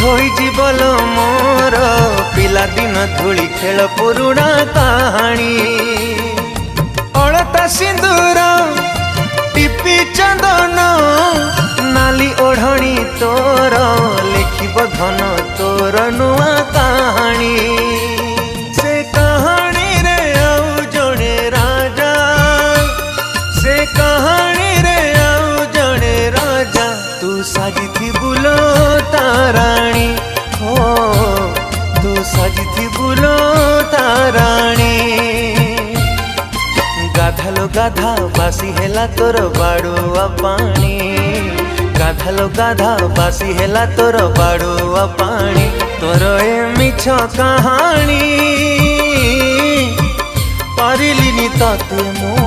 whole मोर पिला दिन धूली खेल पुरुणा कहानी अलता सिंदूर टिपी चंदन नाली ओढ़णी तोर लिखिब धन तोर नुआ कहानी से कहानी रे आउ जड़े राजा से कहानी रे आउ जड़े राजा तू साजिथी बुलो ताराणी हो तू साजिथी बुलो ताराणी गाधलो गाधा बासी हेला तोर बाड़ुआ पानी गाधलो गाधा बासी हेला तोर बाड़ुआ पानी तोर ए मिछ कहानी पारिलिनी तते मु